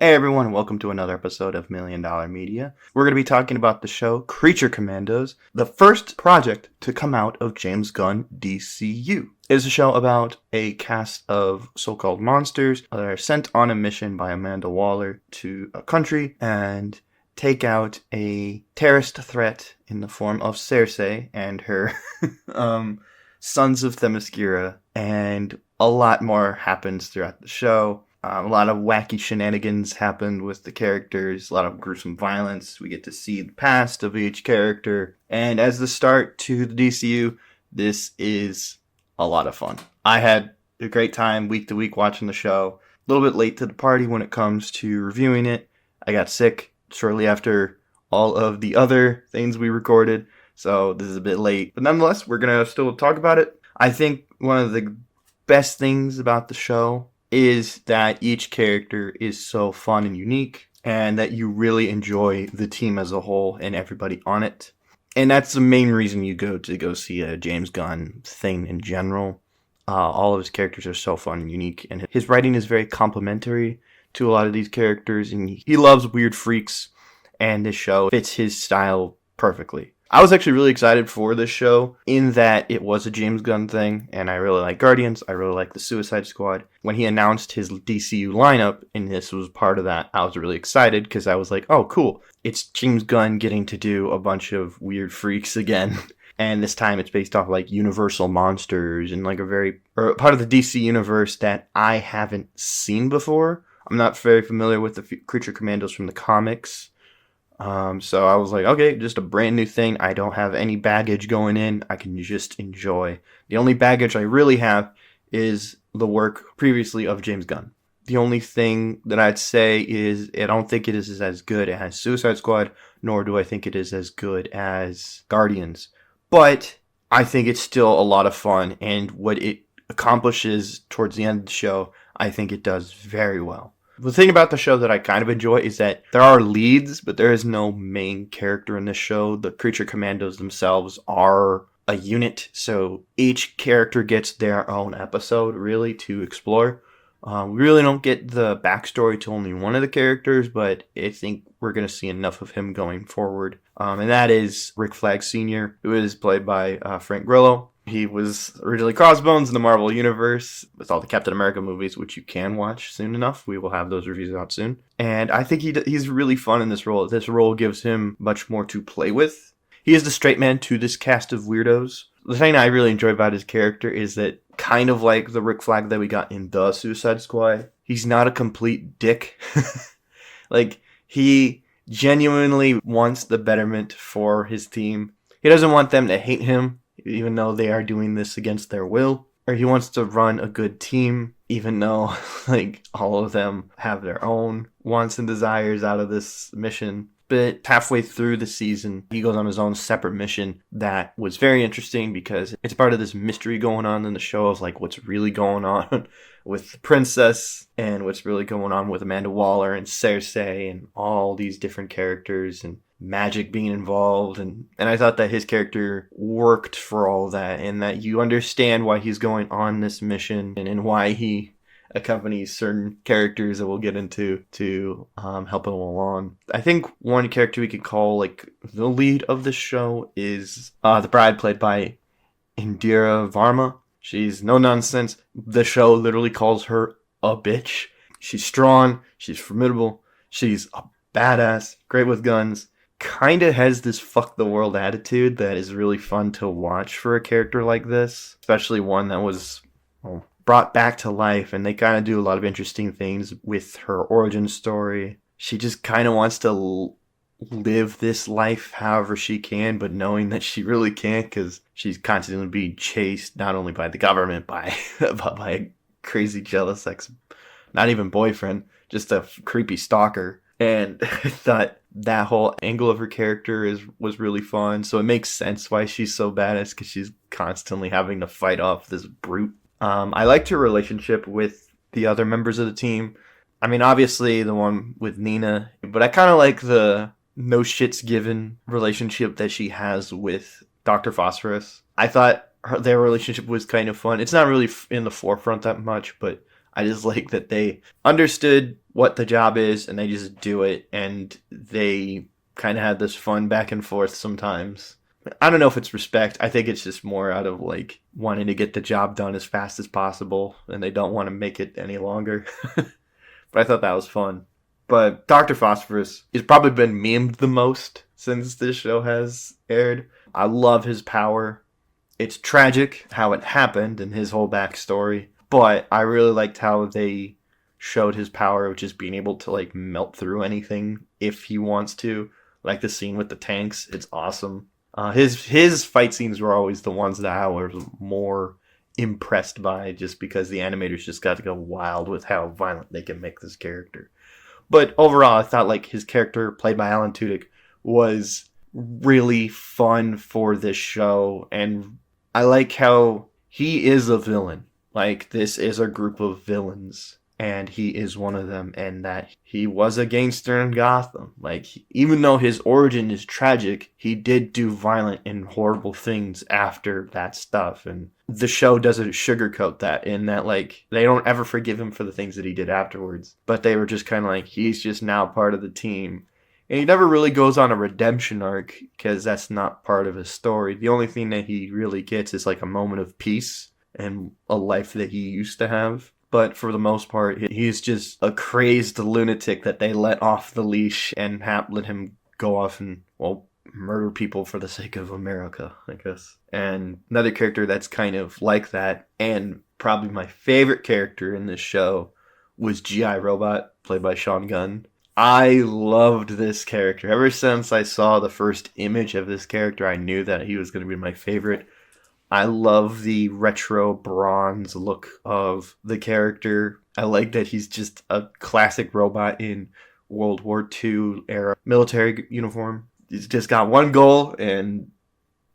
Hey everyone, welcome to another episode of Million Dollar Media. We're going to be talking about the show Creature Commandos, the first project to come out of James Gunn DCU. It is a show about a cast of so-called monsters that are sent on a mission by Amanda Waller to a country and take out a terrorist threat in the form of Cersei and her sons of Themyscira, and a lot more happens throughout the show. A lot of wacky shenanigans happened with the characters, a lot of gruesome violence. We get to see the past of each character. And as the start to the DCU, this is a lot of fun. I had a great time week to week watching the show. A little bit late to the party when it comes to reviewing it. I got sick shortly after all of the other things we recorded, so this is a bit late. But nonetheless, we're going to still talk about it. I think one of the best things about the show is that each character is so fun and unique, and that you really enjoy the team as a whole and everybody on it. And that's the main reason you go see a James Gunn thing in general. All of his characters are so fun and unique, and his writing is very complimentary to a lot of these characters, and he loves weird freaks, and this show fits his style perfectly. I was actually really excited for this show in that it was a James Gunn thing, and I really like Guardians. I really like the Suicide Squad. When he announced his DCU lineup, and this was part of that, I was really excited because I was like, oh, cool. It's James Gunn getting to do a bunch of weird freaks again. And this time it's based off like Universal monsters and like a part of the DC universe that I haven't seen before. I'm not very familiar with the Creature Commandos from the comics. So I was like, okay, just a brand new thing. I don't have any baggage going in. I can just enjoy. The only baggage I really have is the work previously of James Gunn. The only thing that I'd say is I don't think it is as good as Suicide Squad, nor do I think it is as good as Guardians. But I think it's still a lot of fun, and what it accomplishes towards the end of the show, I think it does very well. The thing about the show that I kind of enjoy is that there are leads, but there is no main character in this show. The Creature Commandos themselves are a unit, so each character gets their own episode, really, to explore. We really don't get the backstory to only one of the characters, but I think we're going to see enough of him going forward. And that is Rick Flag Sr., who is played by Frank Grillo. He was originally Crossbones in the Marvel Universe with all the Captain America movies, which you can watch soon enough. We will have those reviews out soon. And I think he's really fun in this role. This role gives him much more to play with. He is the straight man to this cast of weirdos. The thing I really enjoy about his character is that, kind of like the Rick Flag that we got in the Suicide Squad, he's not a complete dick. Like, he genuinely wants the betterment for his team. He doesn't want them to hate him, even though they are doing this against their will. Or he wants to run a good team, even though like all of them have their own wants and desires out of this mission. But halfway through the season, he goes on his own separate mission that was very interesting because it's part of this mystery going on in the show of like what's really going on with the princess and what's really going on with Amanda Waller and Cersei and all these different characters and magic being involved. And I thought that his character worked for all that, and that you understand why he's going on this mission and why he accompanies certain characters that we'll get into to help him along. I think one character we could call like the lead of the show is the bride, played by Indira Varma. She's no nonsense. The show literally calls her a bitch. She's strong, she's formidable, she's a badass, great with guns, kind of has this fuck the world attitude that is really fun to watch for a character like this, especially one that was brought back to life, and they kind of do a lot of interesting things with her origin story. She just kind of wants to live this life however she can, but knowing that she really can't because she's constantly being chased not only by the government, by a crazy jealous not even boyfriend, just a creepy stalker. And I thought that whole angle of her character was really fun. So it makes sense why she's so badass, because she's constantly having to fight off this brute. I liked her relationship with the other members of the team. I mean, obviously the one with Nina, but I kind of like the no shits given relationship that she has with Dr. Phosphorus. I thought their relationship was kind of fun. It's not really in the forefront that much, but I just like that they understood what the job is and they just do it, and they kind of had this fun back and forth sometimes. I don't know if it's respect. I think it's just more out of like wanting to get the job done as fast as possible, and they don't want to make it any longer. But I thought that was fun. But Dr. Phosphorus has probably been memed the most since this show has aired. I love his power. It's tragic how it happened and his whole backstory, but I really liked how they showed his power of just being able to like melt through anything if he wants to. Like the scene with the tanks, it's awesome. His fight scenes were always the ones that I was more impressed by, just because the animators just got to go wild with how violent they can make this character. But overall, I thought like his character, played by Alan Tudyk, was really fun for this show, and I like how he is a villain. Like, this is a group of villains, and he is one of them, and that he was a gangster in Gotham. Like, even though his origin is tragic, he did do violent and horrible things after that stuff, and the show doesn't sugarcoat that, in that, like, they don't ever forgive him for the things that he did afterwards, but they were just kind of like, he's just now part of the team. And he never really goes on a redemption arc, because that's not part of his story. The only thing that he really gets is like a moment of peace and a life that he used to have. But for the most part, he's just a crazed lunatic that they let off the leash and let him go off and, well, murder people for the sake of America, I guess. And another character that's kind of like that, and probably my favorite character in this show, was G.I. Robot, played by Sean Gunn. I loved this character. Ever since I saw the first image of this character, I knew that he was going to be my favorite. I love the retro bronze look of the character. I like that he's just a classic robot in World War II era military uniform. He's just got one goal, and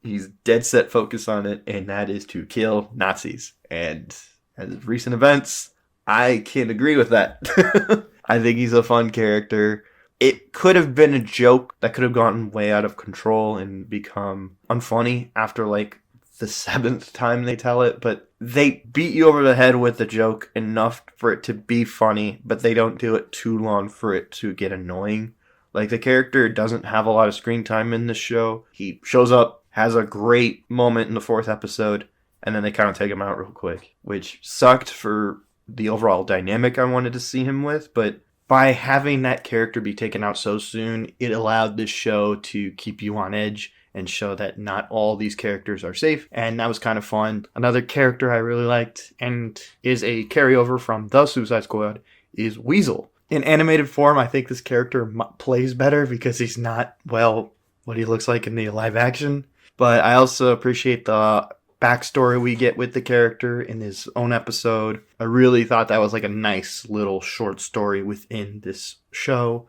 he's dead set focused on it, and that is to kill Nazis. And as of recent events, I can agree with that. I think he's a fun character. It could have been a joke that could have gotten way out of control and become unfunny after like the 7th time they tell it, but they beat you over the head with the joke enough for it to be funny, but they don't do it too long for it to get annoying. Like, the character doesn't have a lot of screen time in this show. He shows up, has a great moment in the 4th episode, and then they kind of take him out real quick, which sucked for the overall dynamic I wanted to see him with. But by having that character be taken out so soon, it allowed this show to keep you on edge and show that not all these characters are safe, and that was kind of fun. Another character I really liked, and is a carryover from The Suicide Squad, is Weasel. In animated form, I think this character plays better because he's not, well, what he looks like in the live action. But I also appreciate the backstory we get with the character in his own episode. I really thought that was like a nice little short story within this show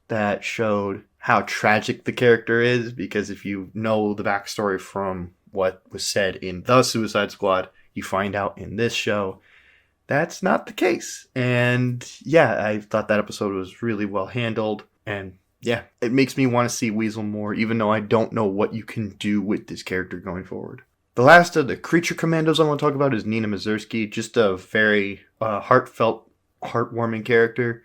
that showed how tragic the character is, because if you know the backstory from what was said in The Suicide Squad, you find out in this show that's not the case. And yeah, I thought that episode was really well handled, and yeah, it makes me want to see Weasel more, even though I don't know what you can do with this character going forward. The last of the Creature Commandos I want to talk about is Nina Mazursky, just a very heartfelt, heartwarming character.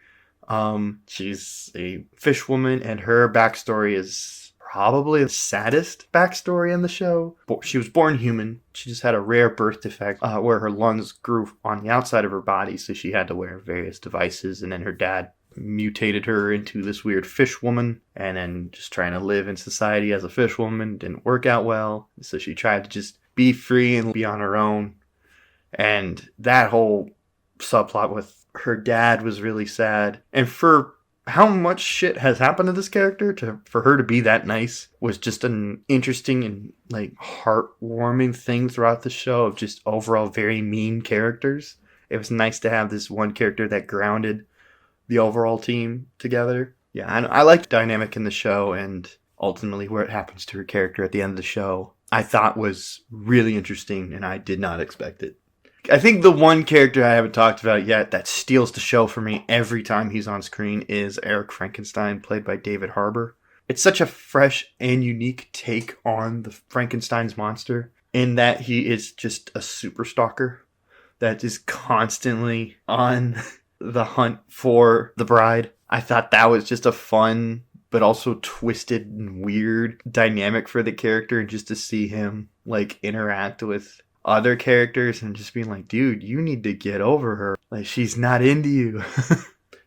She's a fish woman, and her backstory is probably the saddest backstory in the show. She was born human. She just had a rare birth defect where her lungs grew on the outside of her body, so she had to wear various devices, and then her dad mutated her into this weird fish woman, and then just trying to live in society as a fish woman didn't work out well, so she tried to just be free and be on her own. And that whole subplot with her dad was really sad, and for how much shit has happened to this character, for her to be that nice was just an interesting and like heartwarming thing throughout the show of just overall very mean characters. It was nice to have this one character that grounded the overall team together. Yeah, I liked the dynamic in the show, and ultimately where it happens to her character at the end of the show, I thought was really interesting, and I did not expect it. I think the one character I haven't talked about yet that steals the show for me every time he's on screen is Eric Frankenstein, played by David Harbour. It's such a fresh and unique take on the Frankenstein's monster, in that he is just a super stalker. that is constantly on the hunt for the bride. I thought that was just a fun but also twisted and weird dynamic for the character, and just to see him like interact with other characters and just being like, dude, you need to get over her. Like, she's not into you.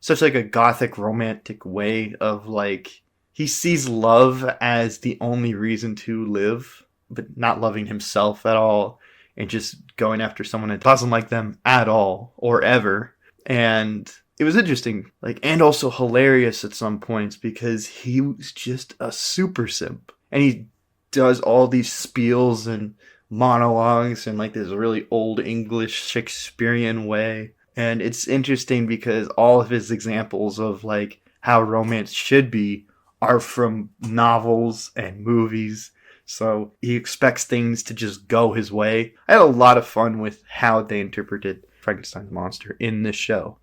Such like a gothic romantic way of like, he sees love as the only reason to live, but not loving himself at all, and just going after someone that doesn't like them at all or ever. And it was interesting, like, and also hilarious at some points, because he was just a super simp, and he does all these spiels and monologues in like this really old English Shakespearean way. And it's interesting because all of his examples of like how romance should be are from novels and movies. So he expects things to just go his way. I had a lot of fun with how they interpreted Frankenstein's monster in this show.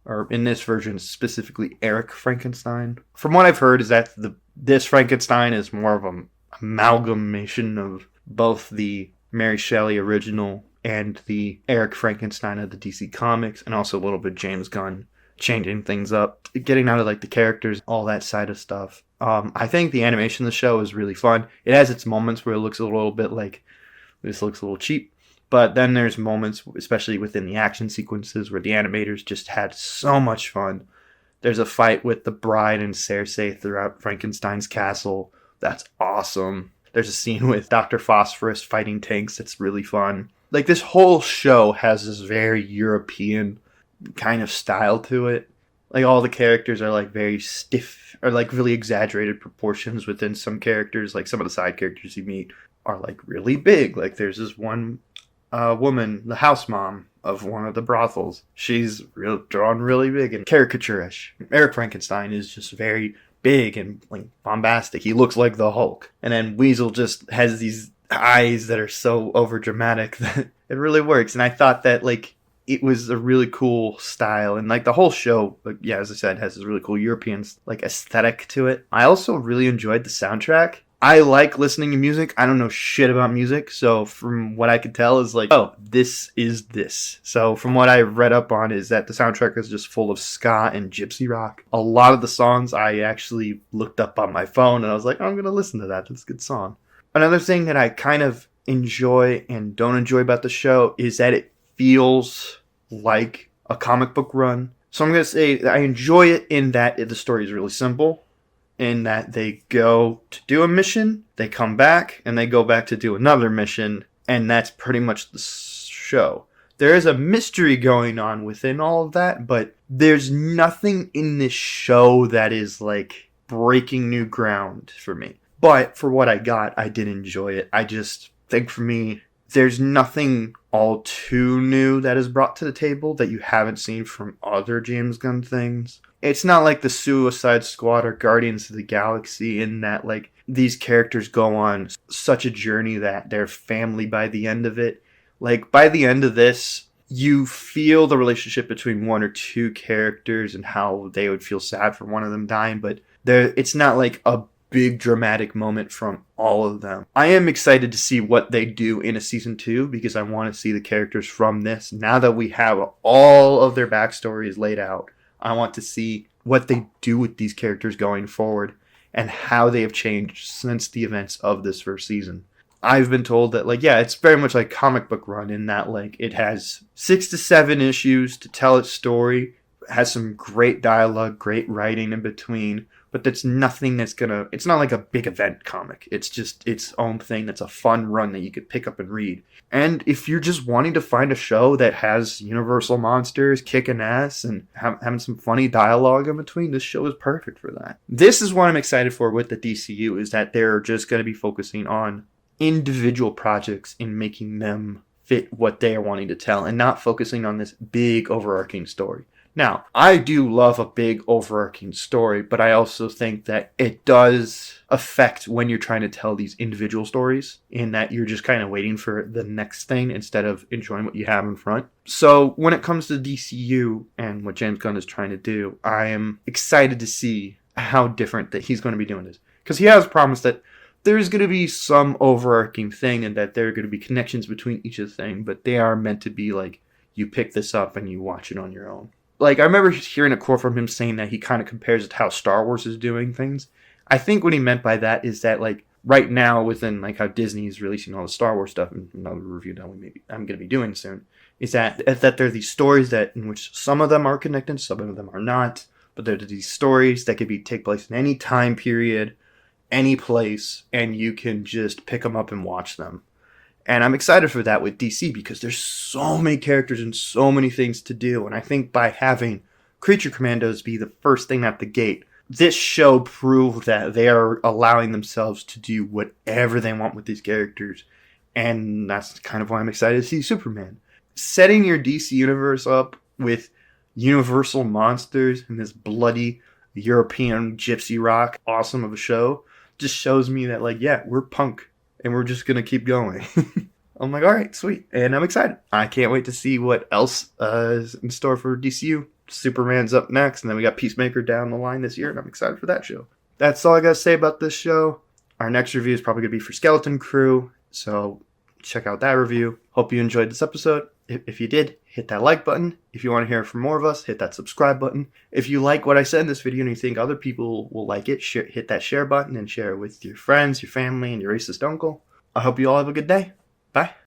Or in this version, specifically Eric Frankenstein. From what I've heard is that this Frankenstein is more of an amalgamation of both the Mary Shelley original and the Eric Frankenstein of the DC Comics, and also a little bit James Gunn changing things up, getting out of like the characters, all that side of stuff. I think the animation of the show is really fun. It has its moments where it looks a little bit like, this looks a little cheap. But then there's moments, especially within the action sequences, where the animators just had so much fun. There's a fight with the bride and Cersei throughout Frankenstein's castle. That's awesome. There's a scene with Dr. Phosphorus fighting tanks that's really fun. Like, this whole show has this very European kind of style to it. Like, all the characters are like very stiff, or like really exaggerated proportions within some characters. Like, some of the side characters you meet are like really big. Like, there's this one woman, the house mom of one of the brothels. She's drawn really big and caricature-ish. Eric Frankenstein is just very big and like bombastic. He looks like the Hulk. And then Weasel just has these eyes that are so over dramatic that it really works. And I thought that like it was a really cool style, and like the whole show, like, yeah, as I said, has this really cool European like aesthetic to it. I also really enjoyed the soundtrack. I like listening to music. I don't know shit about music, so from what I could tell is like, oh, this is this. So from what I read up on is that the soundtrack is just full of ska and gypsy rock. A lot of the songs I actually looked up on my phone, and I was like, oh, I'm going to listen to that. That's a good song. Another thing that I kind of enjoy and don't enjoy about the show is that it feels like a comic book run. So I'm going to say that I enjoy it in that the story is really simple. In that they go to do a mission, they come back, and they go back to do another mission, and that's pretty much the show. There is a mystery going on within all of that, but there's nothing in this show that is like breaking new ground for me. But for what I got, I did enjoy it. I just think for me, there's nothing all too new that is brought to the table that you haven't seen from other James Gunn things. It's not like the Suicide Squad or Guardians of the Galaxy in that like these characters go on such a journey that they're family by the end of it. Like by the end of this, you feel the relationship between one or two characters and how they would feel sad for one of them dying, but it's not like a big dramatic moment from all of them. I am excited to see what they do in a season 2 because I want to see the characters from this. Now that we have all of their backstories laid out, I want to see what they do with these characters going forward and how they have changed since the events of this first season. I've been told that, like, yeah, it's very much like comic book run in that, like, it has 6 to 7 issues to tell its story, it has some great dialogue, great writing in between, but that's nothing that's it's not like a big event comic. It's just its own thing that's a fun run that you could pick up and read. And if you're just wanting to find a show that has universal monsters kicking ass and having some funny dialogue in between, this show is perfect for that. This is what I'm excited for with the DCU, is that they're just going to be focusing on individual projects and making them fit what they are wanting to tell and not focusing on this big overarching story. Now, I do love a big overarching story, but I also think that it does affect when you're trying to tell these individual stories, in that you're just kind of waiting for the next thing instead of enjoying what you have in front. So when it comes to DCU and what James Gunn is trying to do, I am excited to see how different that he's going to be doing this. Because he has promised that there's going to be some overarching thing and that there are going to be connections between each of the things, but they are meant to be like you pick this up and you watch it on your own. Like, I remember hearing a quote from him saying that he kind of compares it to how Star Wars is doing things. I think what he meant by that is that, like, right now, within, like, how Disney is releasing all the Star Wars stuff, and another review that I'm going to be doing soon, is that there are these stories in which some of them are connected, some of them are not, but there are these stories that could take place in any time period, any place, and you can just pick them up and watch them. And I'm excited for that with DC because there's so many characters and so many things to do. And I think by having Creature Commandos be the first thing at the gate, this show proved that they are allowing themselves to do whatever they want with these characters. And that's kind of why I'm excited to see Superman. Setting your DC universe up with universal monsters and this bloody European gypsy rock awesome of a show just shows me that, like, yeah, we're punk. And we're just going to keep going. I'm like, all right, sweet. And I'm excited. I can't wait to see what else is in store for DCU. Superman's up next, and then we got Peacemaker down the line this year, and I'm excited for that show. That's all I got to say about this show. Our next review is probably going to be for Skeleton Crew, so check out that review. Hope you enjoyed this episode. If you did, hit that like button. If you want to hear from more of us, hit that subscribe button. If you like what I said in this video and you think other people will like it, hit that share button and share it with your friends, your family, and your racist uncle. I hope you all have a good day. Bye.